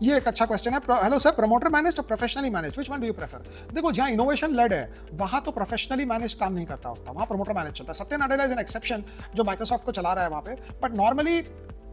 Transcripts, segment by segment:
ये एक अच्छा क्वेश्चन है। हेलो सर, प्रमोटर मैनेज और professionally manage, which one do you prefer? देखो, जहां इनोवेशन लेड है वहां तो प्रोफेशनली मैनेज काम नहीं करता होता, वहां प्रमोटर मैनेज चलता है। सत्य नाडेला इज एन एक्सेप्शन जो माइक्रोसॉफ्ट को चला रहा है वहां पे, बट नॉर्मली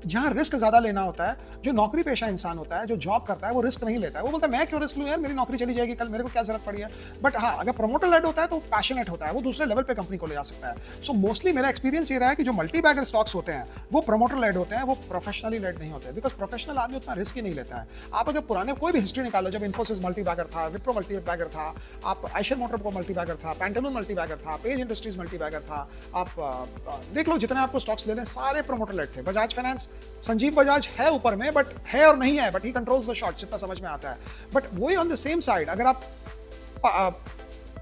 जहां रिस्क ज्यादा लेना होता है, जो नौकरी पेशा इंसान होता है, जो जॉब करता है, वो रिस्क नहीं लेता है। वो बोलता है मैं क्यों रिस्क लूं यार, मेरी नौकरी चली जाएगी कल, मेरे को क्या जरूरत पड़ी है। बट हाँ, अगर प्रमोटर लेड होता है तो पैशनेट होता है, वो दूसरे लेवल पे कंपनी को ले जा सकता है। सो मोस्टली मेरा एक्सपीरियंस ये रहा है कि जो मल्टी बैगर स्टॉक्स होते हैं वो प्रमोटर लेड होते हैं, वो प्रोफेशनली लेड नहीं होते, बिकॉज प्रोफेशनल आदमी उतना रिस्क ही नहीं लेता है। आप अगर पुराने कोई भी हिस्ट्री निकालो, जब इन्फोसिस मल्टी बैगर था, विप्रो मल्टी बैगर था, आप आयशर मोटर को मल्टी बैगर था, पैंटालून मल्टी बैगर था, पेज इंडस्ट्रीज मल्टी बैगर था, आप देख लो जितने आपको स्टॉक्स ले लें सारे प्रमोटर लेड थे। बजाज फाइनेंस, संजीव बजाज है ऊपर में, बट है और नहीं है, but he controls the shot, जितना समझ में आता है। बट वही ऑन द सेम साइड अगर आप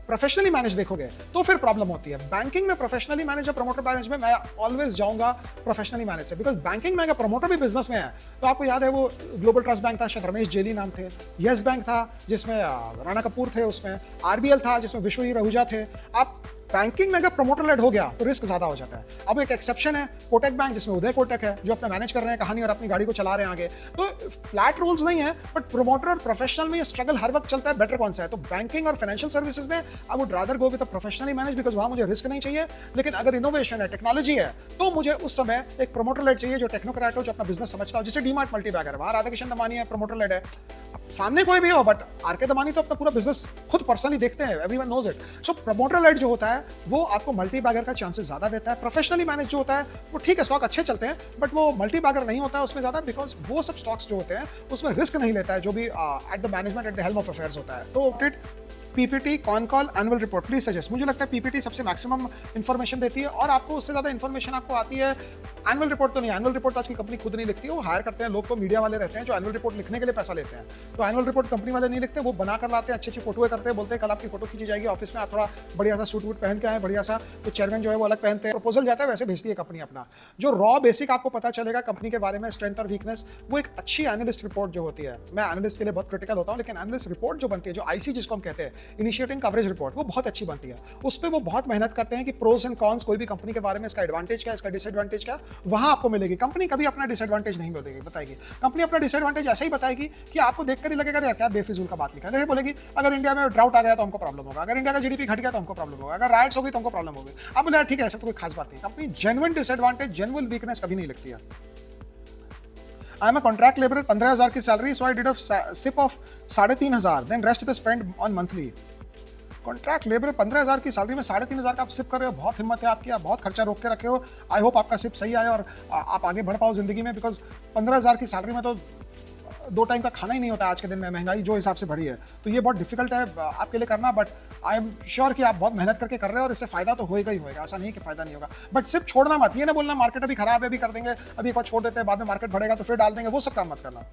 प्रोफेशनली मैनेज देखोगे तो फिर प्रॉब्लम होती है। बैंकिंग में प्रोफेशनली मैनेज और प्रमोटर मैनेज में मैं ऑलवेज जाऊंगा प्रोफेशनल मैनेज से, बिकॉज बैंकिंग में अगर प्रमोटर भी बिजनेस में है तो आपको याद है वो ग्लोबल ट्रस्ट बैंक था, शायद रमेश जेली नाम थे, यस बैंक था जिसमें राणा कपूर थे, उसमें आरबीएल था जिसमें विश्व रहुजा थे। आप बैंकिंग में अगर प्रमोटर लेड हो गया तो रिस्क ज्यादा हो जाता है। अब एक एक्सेप्शन है कोटक बैंक, जिसमें उदय कोटक है जो अपना मैनेज कर रहे हैं कहानी और अपनी गाड़ी को चला रहे हैं आगे। तो फ्लैट रूल्स नहीं है, बट प्रमोटर और प्रोफेशनल में ये स्ट्रगल हर वक्त चलता है, बेटर कौन सा है। तो बैंकिंग और फाइनेंशियल सर्विसेज में I would rather go with a professionally manage, because वहां मुझे रिस्क नहीं चाहिए। लेकिन अगर इनोवेशन है, टेक्नोलॉजी है, तो मुझे उस समय एक प्रमोटर लेड चाहिए जो टेक्नोक्रेट हो, जो अपना बिजनेस समझता हो, जिसे डीमार्ट मल्टी बैगर, वहां राधा किशन दमानी है, प्रमोटर लेड है। सामने कोई भी हो, बट आरके दमानी तो अपना पूरा बिजनेस खुद पर्सनली देखते हैं, everyone knows it. So promoter led जो होता है वो आपको मल्टी बैगर का चांसेस ज्यादा देता है। प्रोफेशनली मैनेज जो होता है वो ठीक है, स्टॉक अच्छे चलते हैं, बट वो मल्टी बैगर नहीं होता है उसमें ज्यादा, बिकॉज वो सब स्टॉक्स जो होते हैं उसमें रिस्क नहीं लेता है जो भी at the management, at the helm of affairs होता है। तो PPT, con call, annual report, please suggest. मुझे लगता है पीपीटी सबसे मैक्सिमम इंफॉर्मेशन देती है और आपको उससे ज्यादा इंफॉर्मेशन आपको आती है। एनुअल रिपोर्ट तो नहीं, एनुअल रिपोर्ट तो आजकल कंपनी खुद नहीं लिखती है, वो हायर करते हैं लोग को, मीडिया वाले रहते हैं जो एनुअल रिपोर्ट लिखने के लिए पैसा लेते हैं। तो एनुअल रिपोर्ट कंपनी वाले नहीं लिखते, वो बना कर लाते हैं, अच्छी अच्छी फोटोएं करते हैं, बोलते हैं कल आपकी फोटो खींची जाएगी ऑफिस में, आप थोड़ा बढ़िया सा सूट वूट पहन के आए, बढ़िया सा। तो चेयरमैन जो है वो अलग पहनते हैं, प्रपोजल जाता है वैसे भेजती है कंपनी अपना। जो रॉ बेसिक आपको पता चलेगा कंपनी के बारे में, स्ट्रेंथ और वीकनेस, वो एक अच्छी एनालिस्ट रिपोर्ट जो होती है। मैं एनालिस्ट के लिए बहुत क्रिटिकल होता हूँ, लेकिन एनालिस्ट रिपोर्ट जो बनती है, जो आईसी जिसको हम कहते हैं, इनिशिएटिंग कवरेज रिपोर्ट, वो बहुत अच्छी बनती है। उस पे वो बहुत मेहनत करते हैं कि प्रोस एंड कॉन्स कोई भी कंपनी के बारे में, इसका एडवांटेज क्या, इसका डिसएडवांटेज क्या, वहां आपको मिलेगी। कंपनी कभी अपना डिसएडवांटेज नहीं बताएगी। कंपनी अपना डिसएडवांटेज ऐसे ही बताएगी कि आपको देखकर ही लगेगा यार क्या बेफिजूल का बात लिखा है। जैसे बोलेगी अगर इंडिया में ड्राउट आ गया तो हमको प्रॉब्लम होगा, अगर इंडिया का जीडीपी घट गया तो हमको प्रॉब्लम होगा, अगर राइट्स हो गई तो हमको प्रॉब्लम होगी। अब बोले ठीक है, ऐसा तो कोई खास बात नहीं। Company genuine disadvantage, genuine weakness कभी नहीं लिखती है। I am a contract labourer, 15,000 की salary, so I did a SIP of 3,500, then rest the spend on monthly. Contract labour 15,000 की सैलरी में 3,500 का आप सिप कर रहे हो, बहुत हिम्मत है आपकी, आप बहुत खर्चा रोक के रखे हो। आई होप आपका सिप सही आए और आप आगे बढ़ पाओ जिंदगी में, बिकॉज 15,000 की सैलरी में तो 2 टाइम का खाना ही नहीं होता आज के दिन में, महंगाई जो हिसाब से बढ़ी है। तो ये बहुत डिफिकल्ट है आपके लिए करना, बट आई एम श्योर कि आप बहुत मेहनत करके कर रहे हो और इससे फायदा तो होएगा ही होएगा, ऐसा नहीं कि फायदा नहीं होगा। बट सिर्फ छोड़ना मत, ये ना बोलना मार्केट अभी खराब है अभी कर देंगे, अभी एक बार छोड़ देते हैं, बाद में मार्केट बढ़ेगा तो फिर डाल देंगे, वो सब काम मत करना।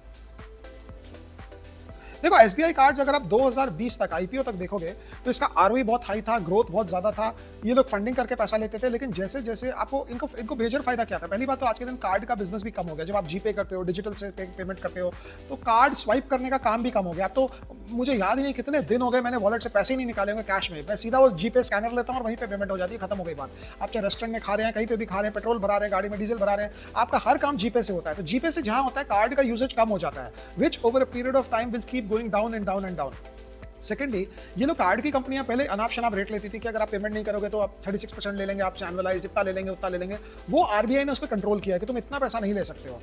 देखो एसबीआई कार्ड्स अगर आप 2020 तक आईपीओ तक देखोगे तो इसका आरओई बहुत हाई था, ग्रोथ बहुत ज्यादा था, ये लोग फंडिंग करके पैसा लेते थे। लेकिन जैसे जैसे आपको इनको मेजर फायदा क्या था, पहली बात तो आज के दिन कार्ड का बिजनेस भी कम हो गया। जब आप जीपे करते हो, डिजिटल से पेमेंट करते हो, तो कार्ड स्वाइप करने का काम भी कम हो गया। अब तो मुझे याद ही नहीं कितने दिन हो गए मैंने वॉलेट से पैसे ही नहीं निकाले होंगे कैश में, मैं सीधा वो जीपे स्कैनर लेता हूँ और वहीं पे पेमेंट हो जाती है, खत्म हो गई बात। आप चाहे रेस्टोरेंट में खा रहे हैं, कहीं पे भी खा रहे हैं, पेट्रोल भरा रहे हैं, गाड़ी में डीजल भरा रहे हैं, आपका हर काम जीपे से होता है। तो जीपे से जहां होता है कार्ड का यूजेज कम हो जाता है, विच over a period of time will keep going down and down and down. Secondly, ये लोग कार्ड की कंपनियां पहले अनाप शनाप रेट लेती थी कि अगर आप पेमेंट नहीं करोगे तो आप 36% ले लेंगे, आपसे एनुअलाइज जितना ले लेंगे उतना ले लेंगे। वो आरबीआई ने उस पर कंट्रोल किया है कि तुम इतना पैसा नहीं ले सकते हो।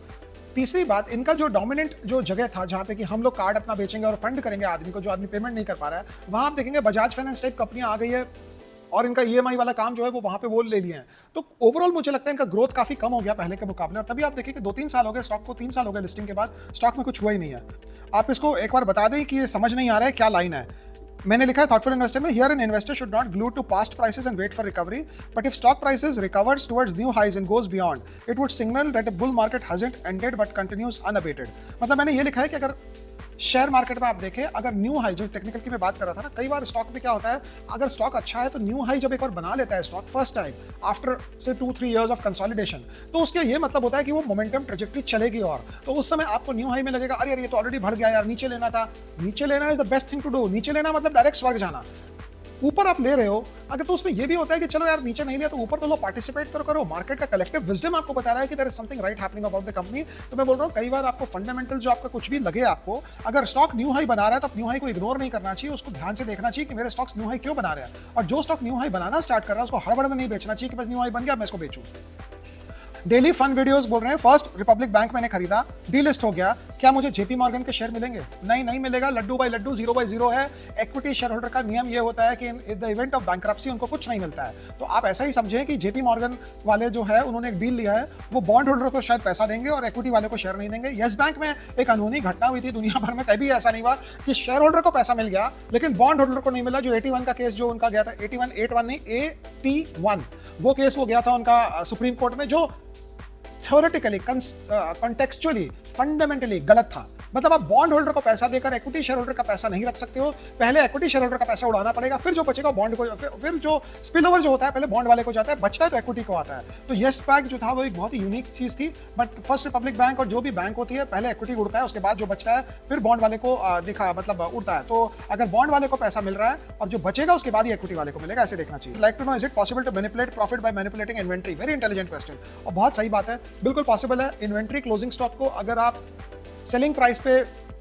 तीसरी बात, इनका जो डोमिनेंट जो जगह था जहां पे कि हम लोग कार्ड अपना बेचेंगे और फंड करेंगे आदमी को, जो आदमी पेमेंट नहीं कर पा रहा है, वहां आप देखेंगे बजाज फाइनेंस टाइप कंपनियां आ गई है और इनका ईएमआई वाला काम जो है वो वहां पे वो ले लिए हैं। तो ओवरऑल मुझे लगता है इनका ग्रोथ काफी कम हो गया पहले के मुकाबले, और तभी आप देखिए कि 2-3 साल हो गए स्टॉक को, 3 साल हो गए लिस्टिंग के बाद, स्टॉक में कुछ हुआ ही नहीं है। आप इसको एक बार बता दें कि ये समझ नहीं आ रहा है क्या लाइन है। मैंने लिखा है थॉटफुल इन्वेस्टर में, here an investor should not glue to past prices and wait for recovery, but if stock prices recovers towards new highs and goes beyond, it would signal that a bull market hasn't ended but continues unabated. मतलब मैंने ये लिखा है कि अगर share market में आप देखें, अगर न्यू हाई, जो टेक्निकल की मैं बात कर रहा था ना, कई बार स्टॉक में क्या होता है, अगर स्टॉक अच्छा है तो न्यू हाई जब एक बार बना लेता है स्टॉक फर्स्ट टाइम आफ्टर से 2-3 इयर्स ऑफ कंसोलिडेशन, तो उसके ये मतलब होता है कि वो मोमेंटम ट्रेजेक्टरी चलेगी, और तो उस समय आपको न्यू हाई में लगेगा अरे यार ये तो ऑलरेडी बढ़ गया यार, नीचे लेना था। नीचे लेना is the best thing to do. नीचे लेना मतलब डायरेक्ट स्वर्ग जाना। ऊपर आप ले रहे हो, अगर तो उसमें ये भी होता है कि चलो यार नीचे नहीं लिया तो ऊपर तो लो, पार्टिसिपेट तो करो। मार्केट का कलेक्टिव विजडम आपको बता रहा है कि there is something right happening about the company. तो मैं बोल रहा हूँ कई बार आपको फंडामेंटल जो आपका कुछ भी लगे आपको, अगर स्टॉक न्यू हाई बना रहा है तो न्यू हाई को इग्नोर नहीं करना चाहिए, उसको ध्यान से देखना चाहिए कि मेरे स्टॉक्स न्यू हाई क्यों बना रहे हैं। और जो स्टॉक न्यू हाई बनाना स्टार्ट कर रहा है उसको हड़बड़ में नहीं बेचना चाहिए कि बस न्यू हाई बन गया मैं इसको बेचूं। डेली फन वीडियोस बोल रहे हैं, फर्स्ट रिपब्लिक बैंक मैंने खरीदा, डीलिस्ट हो गया, क्या मुझे जेपी मॉर्गन के शेयर मिलेंगे? नहीं मिलेगा। लड्डू बाय लड्डू, 0/0 है। इक्विटी शेयर होल्डर का नियम ये होता है कि in the event of bankruptcy उनको कुछ नहीं मिलता है। तो आप ऐसा ही समझें कि जेपी मॉर्गन वाले जो है उन्होंने एक डील लिया है, वो बॉन्ड होल्डर को शायद पैसा देंगे और इक्विटी वाले को शेयर नहीं देंगे। येस बैंक में एक अनहोनी घटना हुई थी, दुनिया भर में कभी ऐसा नहीं हुआ कि शेयर होल्डर को पैसा मिल गया लेकिन बॉन्ड होल्डर को नहीं मिला। जो 81 का केस जो उनका गया था, 81 नहीं 81, वो केस वो गया था उनका सुप्रीम कोर्ट में, जो थ्योरेटिकली कॉन्टेक्चुअली फंडामेंटली गलत था। मतलब आप बॉन्ड होल्डर को पैसा देकर इक्विटी शेयर होल्डर का पैसा नहीं रख सकते हो, पहले इक्विटी शेयर होल्डर का पैसा उड़ाना पड़ेगा, फिर जो बचेगा बॉन्ड को, फिर जो स्पिल ओवर जो होता है पहले बॉन्ड वाले को जाता है, बचता है तो इक्विटी को आता है। तो येस बैंक जो था वो एक बहुत ही यूनिक चीज थी। बट फर्स्ट रिपब्लिक बैंक और जो भी बैंक होती है पहले इक्विटी उड़ता है, उसके बाद जो बचता है फिर बॉन्ड वाले को दिखा मतलब उड़ता है। तो अगर बॉन्ड वाले को पैसा मिल रहा है और जो बचेगा उसके बाद ही इक्विटी वाले को मिलेगा, ऐसे देखना चाहिए। Like to know, is it possible to manipulate profit by manipulating inventory? Very intelligent question और बहुत सही बात है, बिल्कुल पॉसिबल है। इन्वेंट्री क्लोजिंग स्टॉक को अगर आप सेलिंग प्राइस पे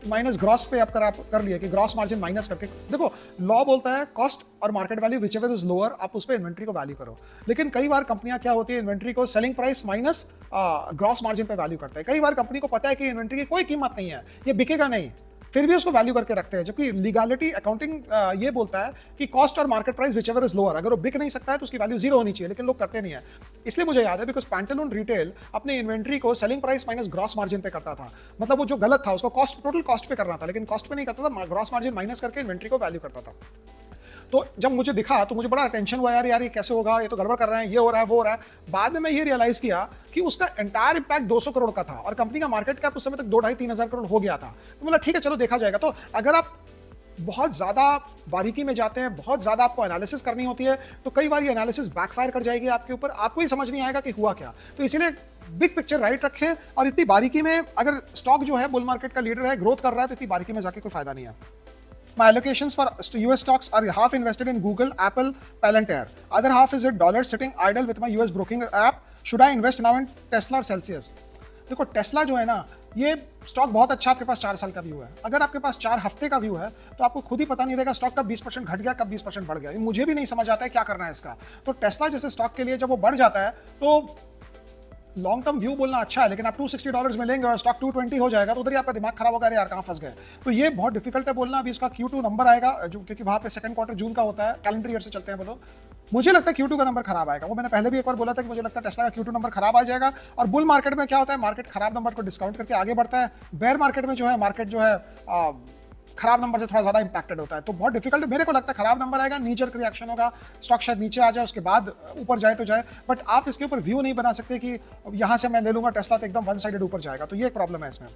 माइनस ग्रॉस पे आप कर लिए कि ग्रॉस मार्जिन माइनस करके, देखो लॉ बोलता है कॉस्ट और market value whichever is lower, आप उस पे इन्वेंट्री को वैल्यू करो। लेकिन कई बार कंपनियां क्या होती है, इन्वेंट्री को selling price minus gross margin पे वैल्यू करते हैं। कई बार कंपनी को पता है कि इन्वेंट्री की कोई कीमत नहीं है, ये बिकेगा नहीं, फिर भी उसको वैल्यू करके रखते हैं। जबकि लीगैलिटी अकाउंटिंग ये बोलता है कि कॉस्ट और market price whichever is lower, अगर वो बिक नहीं सकता है तो उसकी वैल्यू 0 होनी चाहिए, लेकिन लोग करते नहीं है। इसलिए मुझे याद है बिकॉज पैंटालून रिटेल अपने इन्वेंट्री को selling price minus gross margin पे करता था। मतलब वो जो गलत था उसको कॉस्ट, टोटल कॉस्ट पे करना था, लेकिन कॉस्ट पे नहीं करता था, ग्रॉस मार्जिन माइनस करके इन्वेंट्री को वैल्यू करता था। तो जब मुझे दिखा तो मुझे बड़ा टेंशन हुआ, यार ये कैसे होगा, ये तो गड़बड़ कर रहे हैं, ये हो रहा है वो हो रहा है। बाद में मैं ये रियलाइज किया कि उसका एंटायर इंपैक्ट 200 करोड़ का था और कंपनी का मार्केट कैप उस समय तक 2-2.5-3 हज़ार करोड़ हो गया था। तो बोला ठीक है चलो देखा जाएगा। तो अगर आप बहुत ज़्यादा बारीकी में जाते हैं, बहुत ज़्यादा आपको एनालिसिस करनी होती है, तो कई बार ये एनालिसिस बैकफायर कर जाएगी आपके ऊपर, आपको ही समझ नहीं आएगा कि हुआ क्या। तो इसीलिए बिग पिक्चर राइट रखें और इतनी बारीकी में, अगर स्टॉक जो है बुल मार्केट का लीडर है, ग्रोथ कर रहा है, तो इतनी बारीकी में जाके कोई फायदा नहीं है। My allocations for US stocks are half invested in Google, Apple, Palantir. Other half is in dollars sitting idle with my US broking app. Should I invest now in Tesla or Celsius? देखो Tesla जो है ना, ये stock बहुत अच्छा, आपके पास 4 साल का व्यू है। अगर आपके पास 4 हफ्ते का व्यू है तो आपको खुद ही पता नहीं रहेगा स्टॉक कब 20% घट गया, कब 20% बढ़ गया। मुझे भी नहीं समझ आता है क्या करना है इसका। तो टेस्ला जैसे स्टॉक के लिए जब वो बढ़ जाता है तो लॉन्ग टर्म व्यू बोलना अच्छा है, लेकिन आप $260 में लेंगे और स्टॉक 220 हो जाएगा तो उधर ही आपका दिमाग खराब होगा, अरे यार कहाँ फंस गए। तो ये बहुत डिफिकल्ट है बोलना। अभी इसका Q2 नंबर आएगा जो, क्योंकि वहाँ पे सेकंड क्वार्टर जून का होता है, कैलेंडर ईयर से चलते हैं बोलो। मुझे लगता है Q2 का नंबर खराब आएगा। वो मैंने पहले भी एक बार बोला था कि मुझे लगता है टेस्ला का Q2 नंबर खराब आ जाएगा। और बुल मार्केट में क्या होता है, मार्केट खराब नंबर को डिस्काउंट करके आगे बढ़ता है। बेयर मार्केट में जो है, मार्केट जो है खराब नंबर से थोड़ा ज्यादा इंपैक्टेड होता है। तो बहुत डिफिकल्ट है। मेरे को लगता है खराब नंबर आएगा, नी जर्क रिएक्शन होगा, स्टॉक शायद नीचे आ जाए, उसके बाद ऊपर जाए तो जाए, बट आप इसके ऊपर व्यू नहीं बना सकते कि यहां से मैं ले लूंगा टेस्ला तो एकदम वन साइडेड ऊपर जाएगा। तो ये एक प्रॉब्लम है इसमें।